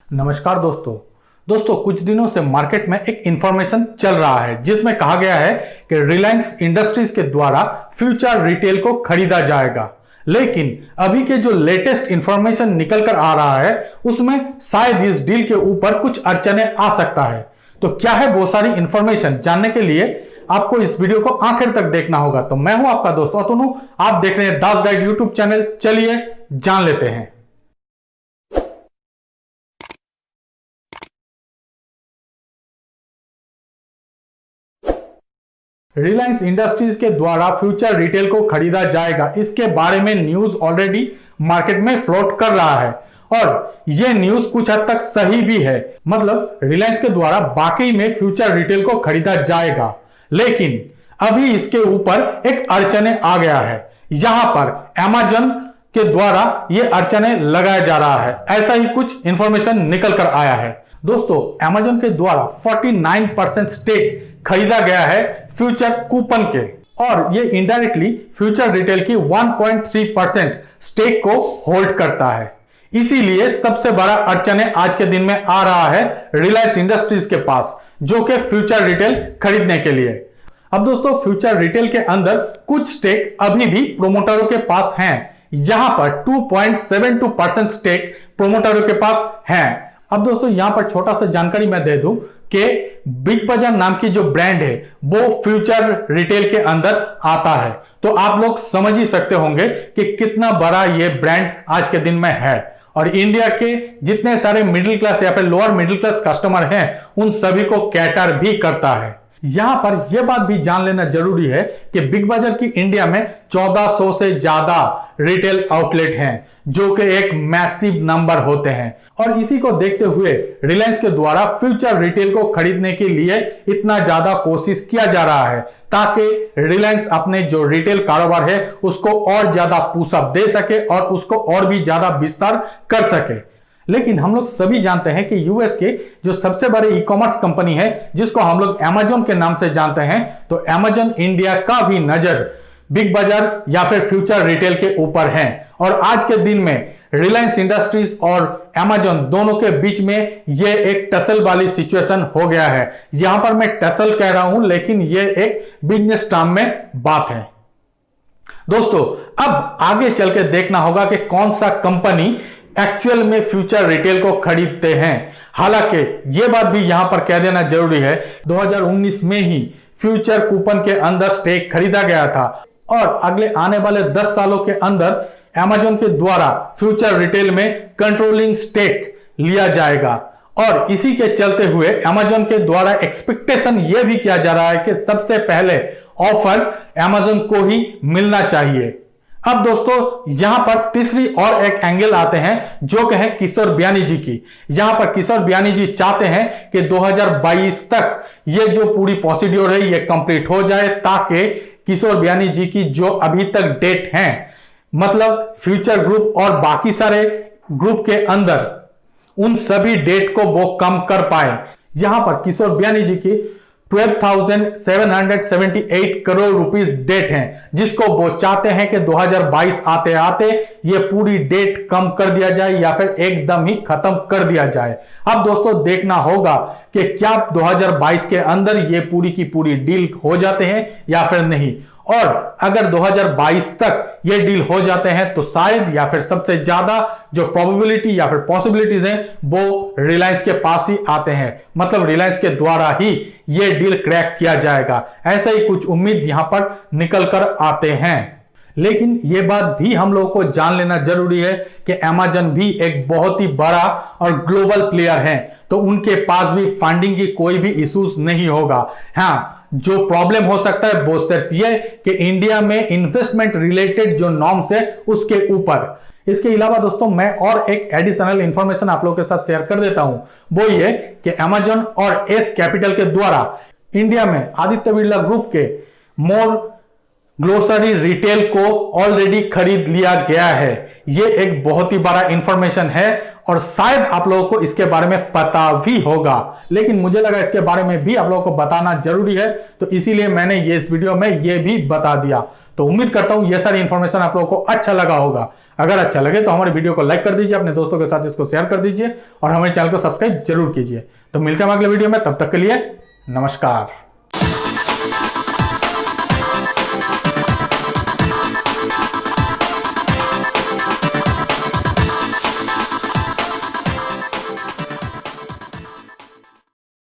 नमस्कार दोस्तों कुछ दिनों से मार्केट में एक इंफॉर्मेशन चल रहा है जिसमें कहा गया है कि रिलायंस इंडस्ट्रीज के द्वारा फ्यूचर रिटेल को खरीदा जाएगा। लेकिन अभी के जो लेटेस्ट इंफॉर्मेशन निकल कर आ रहा है उसमें शायद इस डील के ऊपर कुछ अड़चने आ सकता है। तो क्या है वो सारी इंफॉर्मेशन जानने के लिए आपको इस वीडियो को आखिर तक देखना होगा। तो मैं हूं आपका दोस्त अतुनु, आप देख रहे हैं दास गाइड यूट्यूब चैनल। चलिए जान लेते हैं। रिलायंस इंडस्ट्रीज के द्वारा फ्यूचर रिटेल को खरीदा जाएगा, इसके बारे में न्यूज ऑलरेडी मार्केट में फ्लोट कर रहा है और यह न्यूज कुछ हद तक सही भी है। मतलब रिलायंस के द्वारा वाकई में फ्यूचर रिटेल को खरीदा जाएगा, लेकिन अभी इसके ऊपर एक अड़चने आ गया है। यहां पर अमेजन के द्वारा यह अड़चने लगाया जा रहा है, ऐसा ही कुछ इंफॉर्मेशन निकल कर आया है। दोस्तों अमेजन के द्वारा 49% स्टेक खरीदा गया है फ्यूचर कूपन के और ये इनडायरेक्टली फ्यूचर रिटेल की 1.3% स्टेक को होल्ड करता है। इसीलिए सबसे बड़ा अड़चने आज के दिन में आ रहा है रिलायंस इंडस्ट्रीज के पास, जो कि फ्यूचर रिटेल खरीदने के लिए। अब दोस्तों फ्यूचर रिटेल के अंदर कुछ स्टेक अभी भी प्रोमोटरों के पास हैं। यहां पर 2.72% स्टेक प्रोमोटरों के पास हैं। अब दोस्तों यहां पर छोटा सा जानकारी मैं दे दूं कि बिग बाजार नाम की जो ब्रांड है वो फ्यूचर रिटेल के अंदर आता है। तो आप लोग समझ ही सकते होंगे कि कितना बड़ा ये ब्रांड आज के दिन में है और इंडिया के जितने सारे मिडिल क्लास या फिर लोअर मिडिल क्लास कस्टमर हैं उन सभी को कैटर भी करता है। यहां पर यह बात भी जान लेना जरूरी है कि बिग बाजार की इंडिया में 1400 से ज्यादा रिटेल आउटलेट हैं, जो कि एक मैसिव नंबर होते हैं। और इसी को देखते हुए रिलायंस के द्वारा फ्यूचर रिटेल को खरीदने के लिए इतना ज्यादा कोशिश किया जा रहा है ताकि रिलायंस अपने जो रिटेल कारोबार है उसको और ज्यादा पुशअप दे सके और उसको और भी ज्यादा विस्तार कर सके। लेकिन हम लोग सभी जानते हैं कि यूएस के जो सबसे बड़े ई कॉमर्स कंपनी है जिसको हम लोग अमेजन के नाम से जानते हैं, तो अमेजन इंडिया का भी नजर बिग बाजार या फिर फ्यूचर रिटेल के ऊपर है। और आज के दिन में रिलायंस इंडस्ट्रीज और अमेजन दोनों के बीच में यह एक टसल वाली सिचुएशन हो गया है। यहां पर मैं टसल कह रहा हूं लेकिन यह एक बिजनेस टर्म में बात है। दोस्तों अब आगे चल के देखना होगा कि कौन सा कंपनी एक्चुअल में फ्यूचर रिटेल को खरीदते हैं। हालांकि यह बात भी यहां पर कह देना जरूरी है, 2019 में ही फ्यूचर कूपन के अंदर स्टेक खरीदा गया था और अगले आने वाले 10 सालों के अंदर अमेजन के द्वारा फ्यूचर रिटेल में कंट्रोलिंग स्टेक लिया जाएगा। और इसी के चलते हुए अमेजन के द्वारा एक्सपेक्टेशन यह भी किया जा रहा है कि सबसे पहले ऑफर अमेजन को ही मिलना चाहिए। अब दोस्तों यहां पर तीसरी और एक एंगल आते हैं जो कि है किशोर बियानी जी की। यहां पर किशोर बियानी जी चाहते हैं कि 2022 तक ये जो पूरी प्रोसीड्योर है ये कंप्लीट हो जाए ताकि किशोर बियानी जी की जो अभी तक डेट है, मतलब फ्यूचर ग्रुप और बाकी सारे ग्रुप के अंदर उन सभी डेट को वो कम कर पाए। यहां पर किशोर बियानी जी की 12,778 करोड़ रुपीस डेट है जिसको वो चाहते हैं कि 2022 आते आते ये पूरी डेट कम कर दिया जाए या फिर एकदम ही खत्म कर दिया जाए। अब दोस्तों देखना होगा कि क्या 2022 के अंदर ये पूरी की पूरी डील हो जाते हैं या फिर नहीं। और अगर 2022 तक ये डील हो जाते हैं तो शायद या फिर सबसे ज्यादा जो प्रोबेबिलिटी या फिर पॉसिबिलिटीज हैं वो रिलायंस के पास ही आते हैं। मतलब रिलायंस के द्वारा ही ये डील क्रैक किया जाएगा, ऐसा ही कुछ उम्मीद यहां पर निकल कर आते हैं। लेकिन यह बात भी हम लोगों को जान लेना जरूरी है कि अमेजन भी एक बहुत ही बड़ा और ग्लोबल प्लेयर है, तो उनके पास भी फंडिंग की कोई भी इश्यूज नहीं होगा। हाँ, जो प्रॉब्लम हो सकता है वो सिर्फ ये कि इंडिया में इन्वेस्टमेंट रिलेटेड जो नॉर्म्स है उसके ऊपर। इसके अलावा दोस्तों मैं और एक एडिशनल इंफॉर्मेशन आप लोगों के साथ शेयर कर देता हूं, वो ये कि अमेजन और एस कैपिटल के द्वारा इंडिया में आदित्य बिरला ग्रुप के मोर ग्रोसरी रिटेल को ऑलरेडी खरीद लिया गया है। यह एक बहुत ही बड़ा इंफॉर्मेशन है और शायद आप लोगों को इसके बारे में पता भी होगा, लेकिन मुझे लगा इसके बारे में भी आप लोगों को बताना जरूरी है, तो इसीलिए मैंने ये इस वीडियो में ये भी बता दिया। तो उम्मीद करता हूं यह सारी इंफॉर्मेशन आप लोगों को अच्छा लगा होगा। अगर अच्छा लगे तो हमारे वीडियो को लाइक कर दीजिए, अपने दोस्तों के साथ इसको शेयर कर दीजिए और हमारे चैनल को सब्सक्राइब जरूर कीजिए। तो मिलते हैं अगले वीडियो में, तब तक के लिए नमस्कार।